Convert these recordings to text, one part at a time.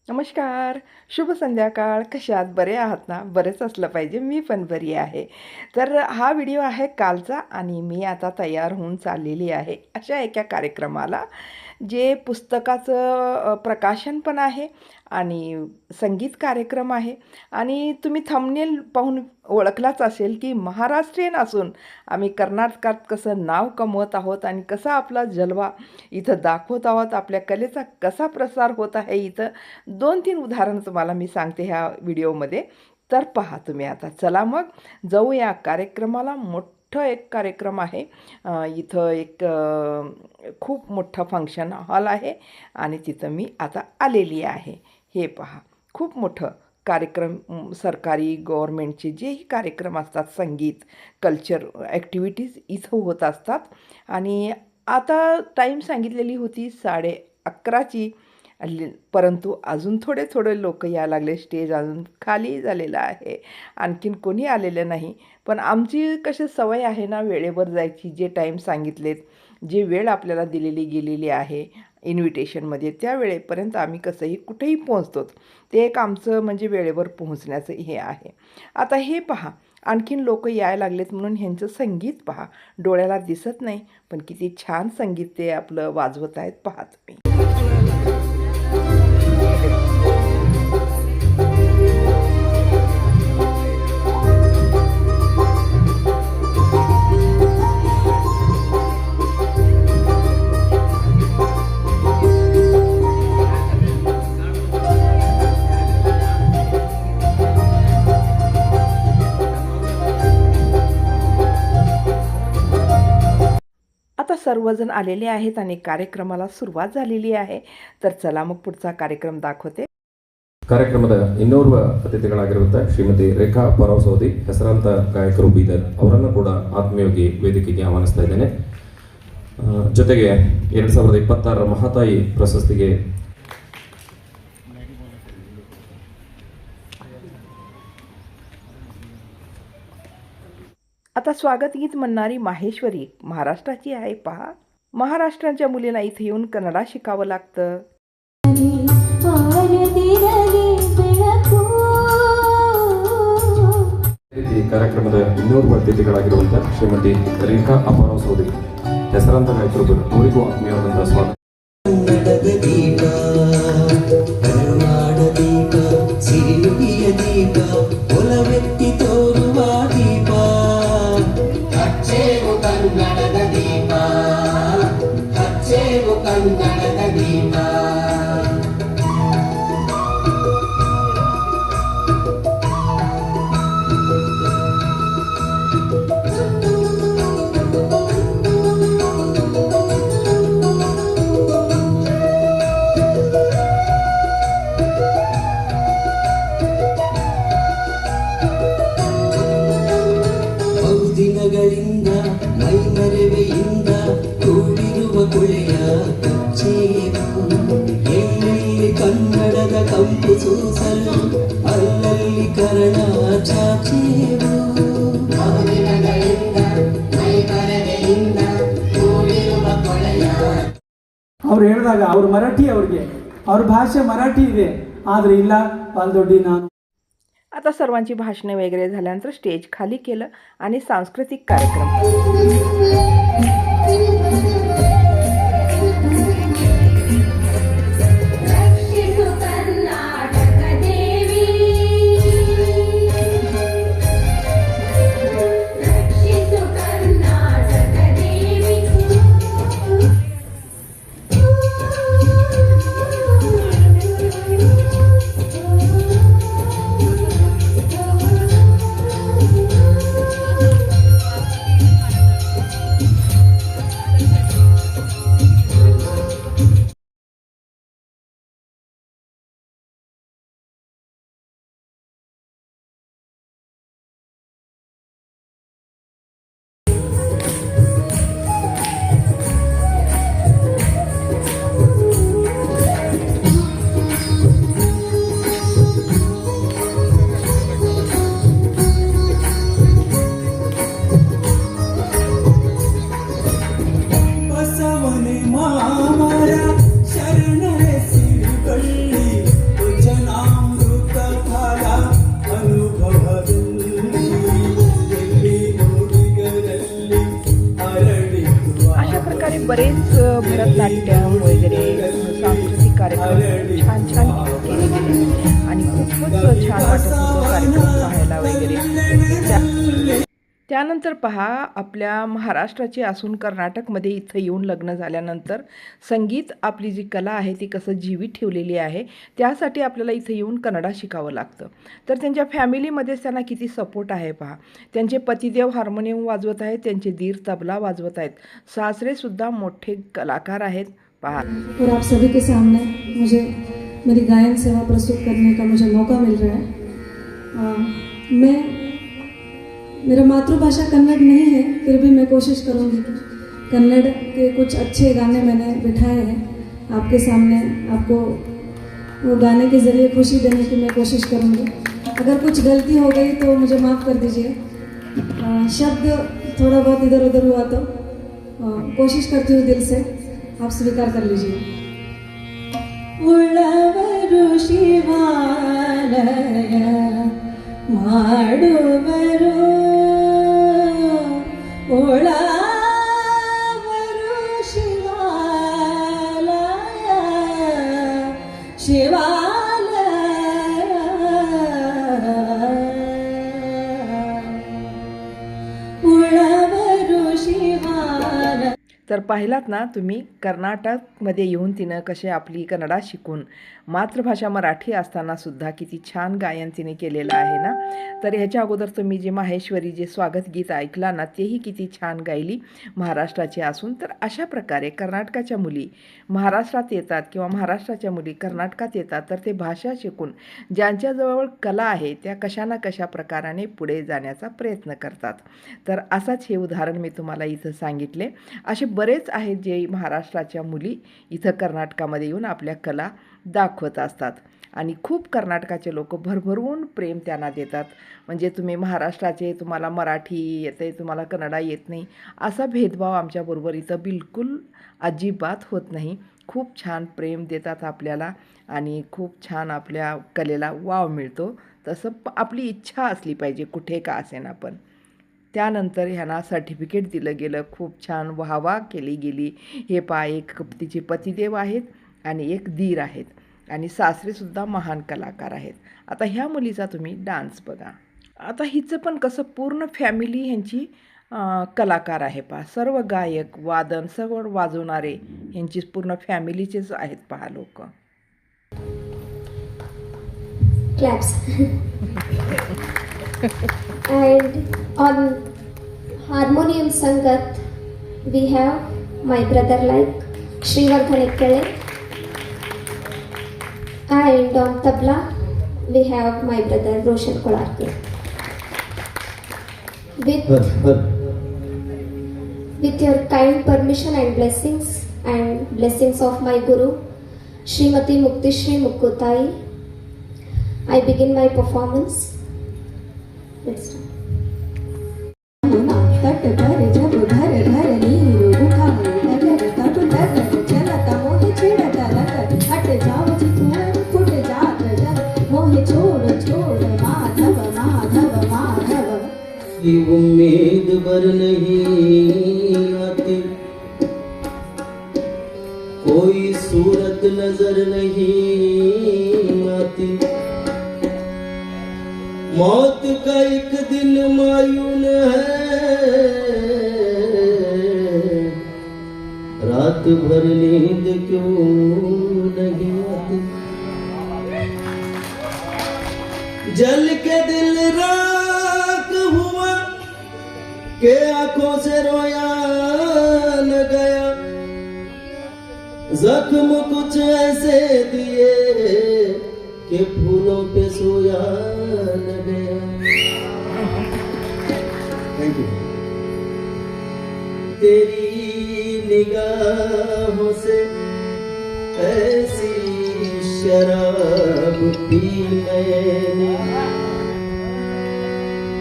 नमस्कार. शुभ संध्याकाळ. कसे आहात? बरे आहात ना? बरेच असलं पाहिजे. मी पण बरी आहे. तर हा व्हिडिओ आहे कालचा आणि मी आता तयार होऊन चाललेली आहे अशा एका कार्यक्रमाला, जे पुस्तकाचं प्रकाशन पण आहे आणि संगीत कार्यक्रम आहे आणि तुम्ही थंबनेल पाहून ओळखलाच असेल, की महाराष्ट्रीयन असून आम्ही कर्नाटकात कसं नाव कमवत आहोत आणि कसा आपला जलवा इथं दाखवत आहोत, आपल्या कलेचा कसा प्रसार होत आहे इथं. 2-3 उदाहरणं तुम्हाला मी सांगते ह्या व्हिडिओमध्ये. तर पहा तुम्ही आता. चला मग जाऊया कार्यक्रमाला. मोठं एक कार्यक्रम आहे. इथं एक खूप मोठं फंक्शन हॉल आहे आणि तिथं मी आता आलेली आहे. हे पहा, खूप मोठं कार्यक्रम, सरकारी गव्हर्मेंटचे जेही कार्यक्रम असतात, संगीत, कल्चर ॲक्टिव्हिटीज इथं होत असतात. आणि आता टाईम सांगितलेली होती 11:30ची, परंतु अजून थोडे लोक यायला लागले. स्टेज अजून खाली झालेलं आहे, आणखीन कोणी आलेलं नाही. पण आमची कशी सवय आहे ना वेळेवर जायची. जे टाईम सांगितलेत, जे वेळ आपल्याला दिलेली गेलेली आहे इन्व्हिटेशनमध्ये, त्या वेळेपर्यंत आम्ही कसंही कुठेही पोहोचतो. ते एक आमचं म्हणजे वेळेवर पोहोचण्याचं हे आहे. आता हे पहा, आणखीन लोक यायला लागलेत म्हणून ह्यांचं संगीत पहा. डोळ्याला दिसत नाही, पण किती छान संगीत ते आपलं वाजवत आहेत पहा तुम्ही. आता सर्वजण आलेले आहेत आणि कार्यक्रमाला सुरुवात झालेली आहे. तर चला मग पुढचा कार्यक्रम दाखवते. ಕಾರ್ಯಕ್ರಮದ ಇನ್ನೋರ್ವ ಅತಿಥಿಗಳಾಗಿರುವಂಥ ಶ್ರೀಮತಿ ರೇಖಾ ಪರಾವಸೋದಿ, ಹೆಸರಾಂತ ಗಾಯಕರು ಬೀದರ್, ಅವರನ್ನು ಕೂಡ ಆತ್ಮೀಯವಾಗಿ ವೇದಿಕೆಗೆ ಆಹ್ವಾನಿಸ್ತಾ ಇದ್ದೇನೆ. ಜೊತೆಗೆ 2026 ಮಹಾತಾಯಿ ಪ್ರಶಸ್ತಿಗೆ आता स्वागत गीत म्हणणारी माहेश्वरी महाराष्ट्राची आहे पहा. महाराष्ट्राच्या मुलींना इथे येऊन कन्नडा शिकावं लागतं. ಈ ಕಾರ್ಯಕ್ರಮದ ಇನ್ನೋರ್ವ ಅತಿಥಿಗಳಾಗಿರುವಂಥ ಶ್ರೀಮತಿ ರೇಖಾ ಅಪಾರಸೋದಿ, ಹೆಸರಾಂತ ಗಾಯಕರು, ಅವರಿಗೂ ಆತ್ಮೀಯವಾದಂತಹ ಸ್ವಾಗತ. ಕನ್ನಡದ ದೀಪ, ಕರುನಾಡ ದೀಪ, ಸಿರಿನುಡಿಯ ದೀಪ, ಒಲವೆತ್ತಿ ತೋರುವ ದೀಪ. ಹಚ್ಚೇವು ಕನ್ನಡದ ದೀಪ, ಹಚ್ಚೇವು ಕನ್ನಡದ ದೀಪ. ಬಹುದಿನಗಳಿಂದ ಮೈಮರೆವೆಯಿಂದ ಕೂಡಿರುವ ಕುಳೆಯ ಕಚ್ಚೇವು, ಎಲ್ಲೆಲ್ಲಿ ಕನ್ನಡದ ಕಂಪು ಸೂಸಲು ಅಲ್ಲಲ್ಲಿ ಕರಣ ಚಾಚೇವು. ಬಹುದಿನಗಳಿಂದ ಮೈಮರೆವೆಯಿಂದ ಕೂಡಿರುವ ಕುಳೆಯ. ಅವ್ರು ಹೇಳಿದಾಗ ಅವ್ರ ಮರಾಠಿ, ಅವ್ರ ಭಾಷೆ ಮರಾಠಿ ಇದೆ, ಆದರೆ ಇಲ್ಲ ಪಾಲ್ದೊಡ್ಡಿ ನಾನು. आता सर्वांची भाषणे वगैरे झाल्यानंतर स्टेज खाली केलं आणि सांस्कृतिक कार्यक्रम. छान छान केले गेले आणि खूपच छान वाटत होतं कार्यक्रम पाहायला वगैरे. त्यानंतर पहा, आपल्या महाराष्ट्राची असून कर्नाटकमध्ये इथं येऊन लग्न झाल्यानंतर संगीत आपली जी कला आहे ती कसं जीवित ठेवलेली आहे, त्यासाठी आपल्याला इथं येऊन कन्नडा शिकावं लागतं. तर त्यांच्या फॅमिलीमध्येच त्यांना किती सपोर्ट आहे पहा. त्यांचे पतिदेव हार्मोनियम वाजवत आहेत, त्यांचे दीर तबला वाजवत आहेत, सासरेसुद्धा मोठे कलाकार आहेत पहा. और आप सभी के सामने मुझे मेरी गायन सेवा प्रस्तुत करने का मुझे मौका मिल रहा है. मेरा मातृभाषा कन्नड़ नहीं है, फिर भी मैं कोशिश करूंगी कि कन्नड़ के कुछ अच्छे गाने मैंने बिठाए हैं आपके सामने, आपको वो गाने के ज़रिए खुशी देने की मैं कोशिश करूंगी. अगर कुछ गलती हो गई तो मुझे माफ़ कर दीजिए. शब्द थोड़ा बहुत इधर उधर हुआ तो कोशिश करती हूँ दिल से, आप स्वीकार कर लीजिए. ಉಳ್ಳವರು ಶಿವಾಲಯ ಮಾಡುವರು, ಉಳ್ಳವರು ಶಿವಾಲಯ ಶಿವಾಲಯ ಉಳ್ಳವರು ಶಿವಾಲಯ. तर पाहिलात ना तुम्ही, कर्नाटकमध्ये येऊन तिनं कसे आपली कन्नडा शिकून मातृभाषा मराठी असताना सुद्धा किती छान गायन तिने केलेलं आहे ना. तर ह्याच्या अगोदर तुम्ही जे माहेश्वरी जे स्वागत गीत ऐकला ना, तेही किती छान गायली महाराष्ट्राची असून. तर अशा प्रकारे कर्नाटकाच्या मुली महाराष्ट्रात येतात किंवा महाराष्ट्राच्या मुली कर्नाटकात येतात, तर ते भाषा शिकून ज्यांच्याजवळ कला आहे त्या कशा ना कशा प्रकाराने पुढे जाण्याचा प्रयत्न करतात. तर असाच हे उदाहरण मी तुम्हाला इथं सांगितले. असे बरेच आहेत जे महाराष्ट्राच्या मुली इथं कर्नाटकामध्ये येऊन आपल्या कला दाखवत असतात आणि खूप कर्नाटकाचे लोक भरभरून प्रेम त्यांना देतात. म्हणजे तुम्ही महाराष्ट्राचे, तुम्हाला मराठी येते, तुम्हाला कन्नडा येत नाही, असा भेदभाव आमच्याबरोबर इथं बिलकुल अजिबात होत नाही. खूप छान प्रेम देतात आपल्याला आणि खूप छान आपल्या कलेला वाव मिळतो. तसं आपली इच्छा असली पाहिजे कुठे का असेना. पण त्यानंतर ह्यांना सर्टिफिकेट दिलं गेलं, खूप छान वाहवा केली गेली. हे एक तिचे पतिदेव आहेत आणि एक दीर आहेत आणि सासरेसुद्धा महान कलाकार आहेत. आता ह्या मुलीचा तुम्ही डान्स बघा. आता हिचं पण कसं पूर्ण फॅमिली ह्यांची कलाकार आहे पहा. सर्व गायक, वादन, सर्व वाजवणारे ह्यांची पूर्ण फॅमिलीचेच आहेत पहा लोक. Claps. And on harmonium sangat we have my brother like Shrivardhan Ekkale, and on tabla we have my brother Roshan Kolarkar. With your kind permission and blessings of my guru Srimati Muktishri Mukkutai, I begin my performance. Let's start. तट भर जब घर घर नीर उठा नगर तब तक चलता मोहे छेड़ता लगर हट जाओ जितूर फुट जात जग मोहे छोड़ छोड़ माधव माधव माधव. ये उम्मीद भर नहीं आती, कोई सूरत नजर नहीं आती. मौत का एक दिन मायून है, रात भर नींद क्यों नहीं आती. जल के दिल राख हुआ के आंखों से रोया न गया. जख्म कुछ ऐसे दिए के फूलों पे सोया न गया. Thank you. तेरी निगाहों से ऐसी शराब पी मैंने,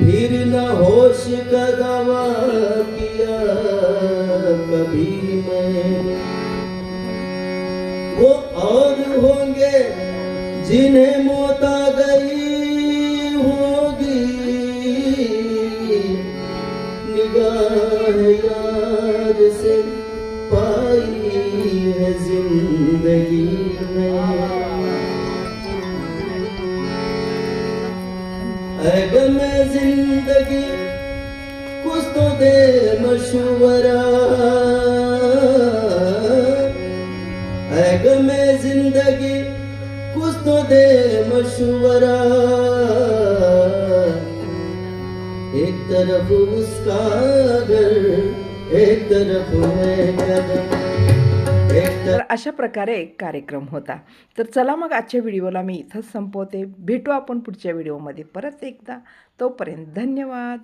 फिर न होश का दावा किया कभी मैंने. वो और होंगे जिन्हें मौत आ गई होगी, निगाह यार से पाई है जिंदगी में. है गम जिंदगी कुछ तो दे मशवरा, है गम जिंदगी कुछ तो दे मशवरा। एक तरफ उसका घर, एक तरफ मैं घर, एक तर अशा प्रकारे एक कार्यक्रम होता. तर चला मग आजच्या व्हिडिओला मी इथंच संपवते. भेटू आपण पुढच्या व्हिडिओमध्ये परत एकदा. तोपर्यंत धन्यवाद.